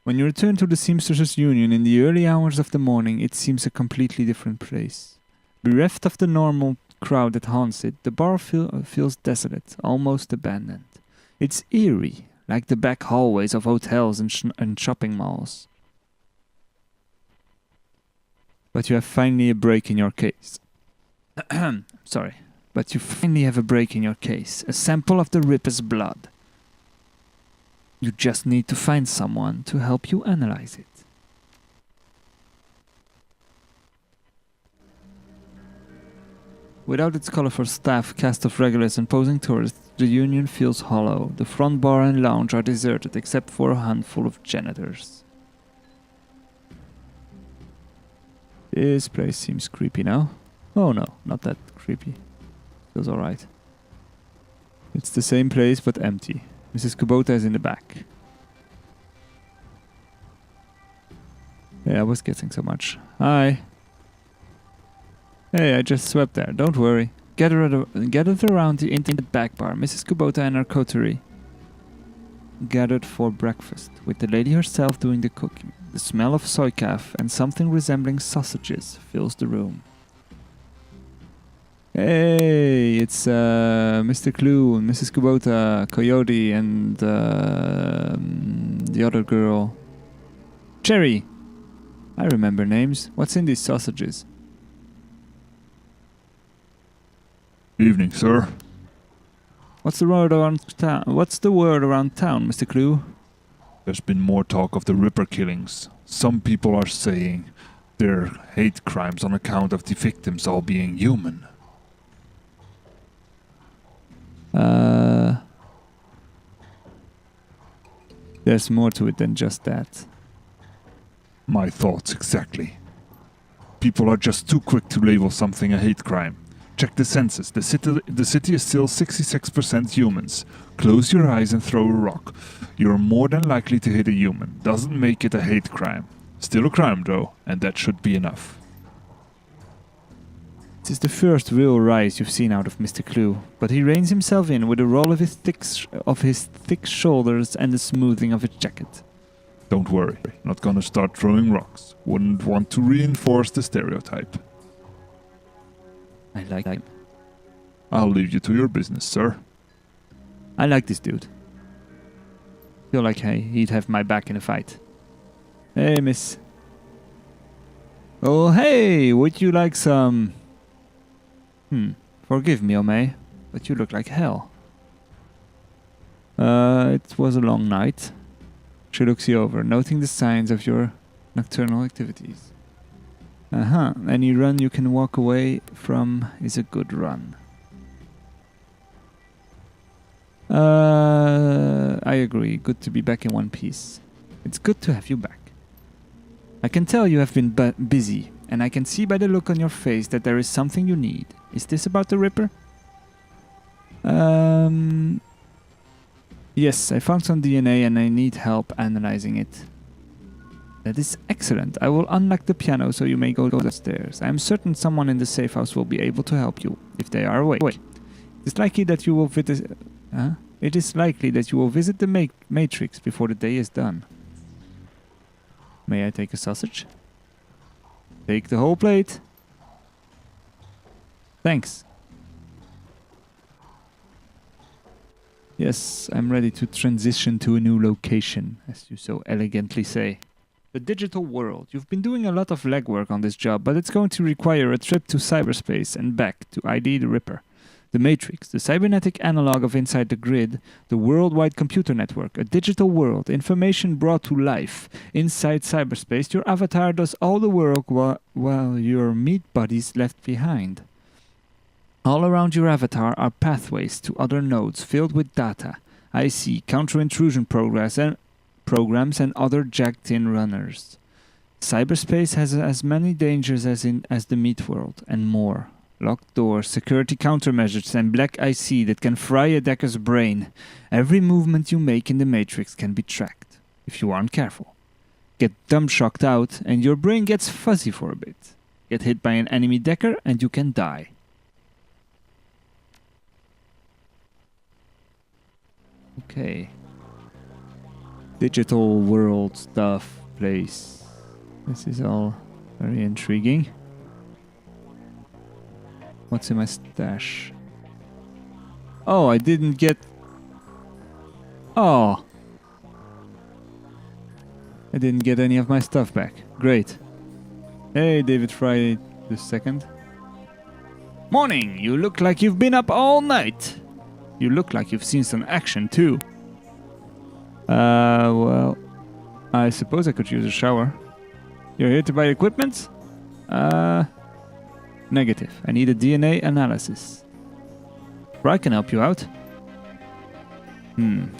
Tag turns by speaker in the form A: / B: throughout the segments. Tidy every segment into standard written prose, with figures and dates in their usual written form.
A: When you return to the Seamsters' Union in the early hours of the morning, it seems a completely different place. Bereft of the normal crowd that haunts it, the bar feels desolate, almost abandoned. It's eerie, like the back hallways of hotels and shopping malls. But you have finally a break in your case. Sorry. But you finally have a break in your case. A sample of the Ripper's blood. You just need to find someone to help you analyze it. Without its colorful staff, cast of regulars and posing tourists, the Union feels hollow. The front bar and lounge are deserted except for a handful of janitors. This place seems creepy now. Oh no, not that creepy. Feels alright. It's the same place but empty. Mrs. Kubota is in the back. Yeah, I was getting so much. Hi. Hey, I just swept there. Don't worry. Gathered around the intimate back bar, Mrs. Kubota and her coterie gathered for breakfast, with the lady herself doing the cooking. The smell of soy calf and something resembling sausages fills the room. Hey, it's Mr. Clue and Mrs. Kubota, Coyote, and the other girl. Cherry! I remember names. What's in these sausages?
B: Evening, sir.
A: What's the word around town? Mr. Clue?
B: There's been more talk of the Ripper killings. Some people are saying they're hate crimes on account of the victims all being human.
A: There's more to it than just that.
B: My thoughts exactly. People are just too quick to label something a hate crime. Check the census. The city is still 66% humans. Close your eyes and throw a rock. You're more than likely to hit a human. Doesn't make it a hate crime. Still a crime though, and that should be enough.
A: This is the first real rise you've seen out of Mr. Clue, but he reins himself in with a roll of his thick shoulders and the smoothing of his jacket.
B: Don't worry, not gonna start throwing rocks. Wouldn't want to reinforce the stereotype.
A: I like him.
B: I'll leave you to your business, sir.
A: I like this dude. Feel like he'd have my back in a fight. Hey, miss. Oh, hey, would you like some... Forgive me, Omei, but you look like hell. It was a long night. She looks you over, noting the signs of your nocturnal activities. Any run you can walk away from is a good run. I agree. Good to be back in one piece. It's good to have you back. I can tell you have been busy, and I can see by the look on your face that there is something you need. Is this about the Ripper? Yes, I found some DNA and I need help analyzing it. That is excellent. I will unlock the piano so you may go downstairs. I am certain someone in the safe house will be able to help you, if they are awake. It is likely that you will visit... It is likely that you will visit the Matrix before the day is done. May I take a sausage? Take the whole plate. Thanks. Yes, I'm ready to transition to a new location, as you so elegantly say. The digital world. You've been doing a lot of legwork on this job, but it's going to require a trip to cyberspace and back to ID the Ripper. The Matrix, the cybernetic analog of Inside the Grid, the worldwide computer network, a digital world, information brought to life. Inside cyberspace, your avatar does all the work while your meat buddies left behind. All around your avatar are pathways to other nodes filled with data. I see counter-intrusion programs and other jacked-in runners. Cyberspace has as many dangers as the meat world, and more. Locked doors, security countermeasures, and black IC that can fry a decker's brain. Every movement you make in the Matrix can be tracked, if you aren't careful. Get dumb shocked out, and your brain gets fuzzy for a bit. Get hit by an enemy decker, and you can die. Okay. Digital world stuff place. This is all very intriguing. What's in my stash? Oh, I didn't get... Oh! I didn't get any of my stuff back. Great. Hey, David Fry II. Morning! You look like you've been up all night. You look like you've seen some action too. Well, I suppose I could use a shower. You're here to buy equipment? Negative. I need a DNA analysis. I can help you out.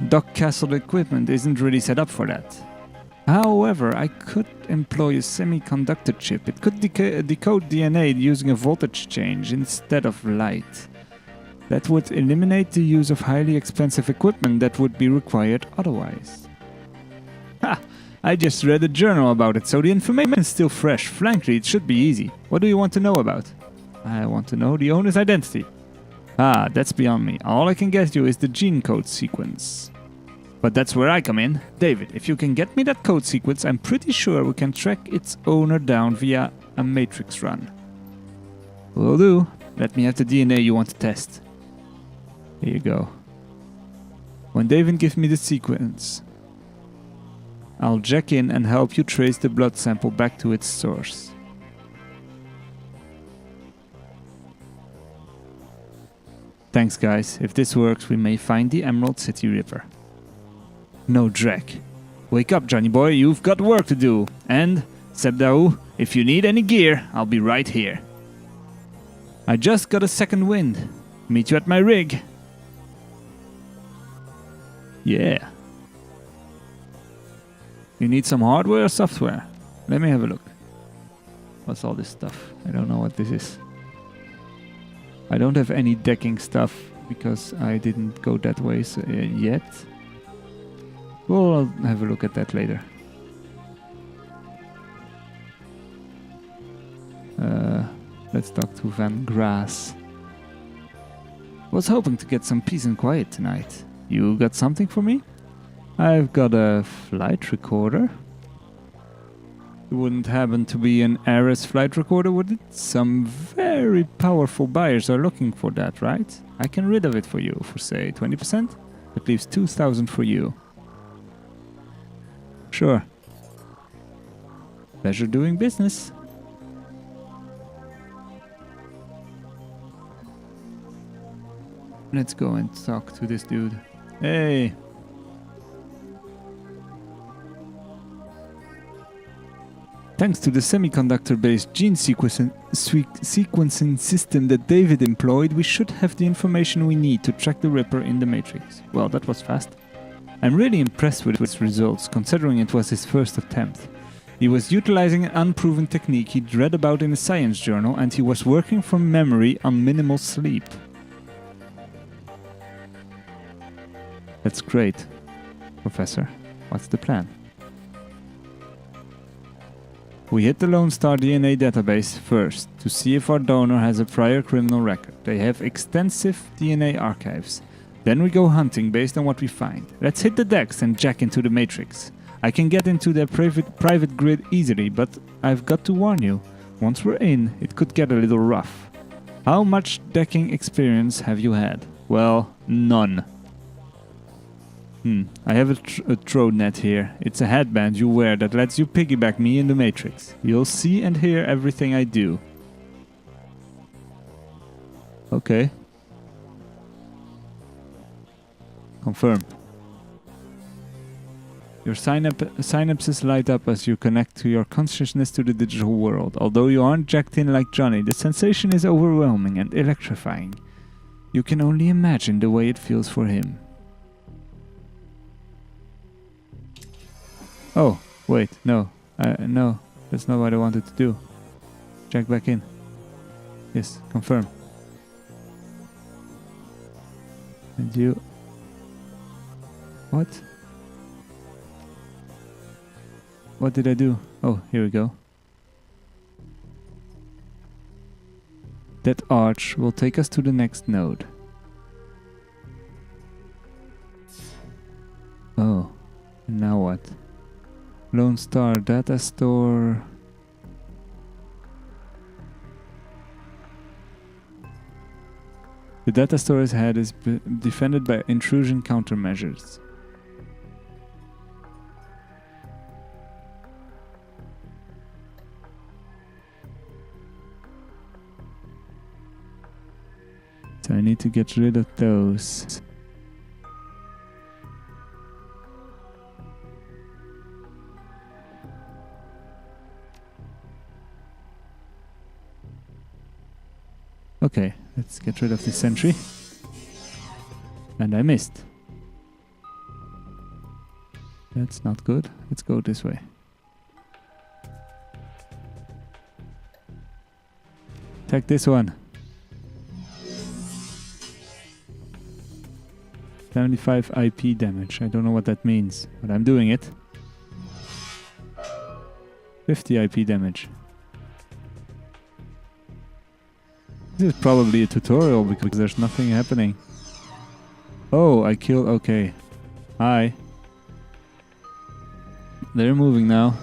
A: Dock Castle equipment isn't really set up for that. However, I could employ a semiconductor chip. It could decode DNA using a voltage change instead of light. That would eliminate the use of highly expensive equipment that would be required otherwise. Ha! I just read a journal about it, so the information is still fresh. Frankly, it should be easy. What do you want to know about? I want to know the owner's identity. Ah, that's beyond me. All I can get you is the gene code sequence. But that's where I come in. David, if you can get me that code sequence, I'm pretty sure we can track its owner down via a matrix run. Will do. Let me have the DNA you want to test. Here you go. When David gives me the sequence, I'll jack in and help you trace the blood sample back to its source. Thanks guys, if this works we may find the Emerald City River. No dreck. Wake up Johnny boy, you've got work to do. And, Sebdao, if you need any gear, I'll be right here. I just got a second wind. Meet you at my rig. Yeah. You need some hardware or software? Let me have a look. What's all this stuff? I don't know what this is. I don't have any decking stuff because I didn't go that way yet. We'll have a look at that later. Let's talk to Van Grass. Was hoping to get some peace and quiet tonight. You got something for me? I've got a flight recorder. It wouldn't happen to be an Ares flight recorder, would it? Some very powerful buyers are looking for that, right? I can rid of it for you for, say, 20%. That leaves 2,000 for you. Sure. Pleasure doing business. Let's go and talk to this dude. Hey! Thanks to the semiconductor-based gene sequencing system that David employed, we should have the information we need to track the Ripper in the Matrix. Well, that was fast. I'm really impressed with his results, considering it was his first attempt. He was utilizing an unproven technique he'd read about in a science journal, and he was working from memory on minimal sleep. That's great. Professor, what's the plan? We hit the Lone Star DNA database first to see if our donor has a prior criminal record. They have extensive DNA archives. Then we go hunting based on what we find. Let's hit the decks and jack into the Matrix. I can get into their private grid easily, but I've got to warn you, once we're in, it could get a little rough. How much decking experience have you had? Well, none. I have a throat net here. It's a headband you wear that lets you piggyback me in the Matrix. You'll see and hear everything I do. Okay. Confirm. Your synapses light up as you connect to your consciousness to the digital world. Although you aren't jacked in like Johnny, the sensation is overwhelming and electrifying. You can only imagine the way it feels for him. Oh, wait, no. No, that's not what I wanted to do. Jack back in. Yes, confirm. And you... What? What did I do? Oh, here we go. That arch will take us to the next node. Now what? Lone Star Data Store. The data store's head is defended by intrusion countermeasures. So I need to get rid of those. Okay, let's get rid of the sentry. And I missed. That's not good. Let's go this way. Attack this one. 75 IP damage. I don't know what that means, but I'm doing it. 50 IP damage. This is probably a tutorial because there's nothing happening. Oh, I killed... Okay. Hi. They're moving now.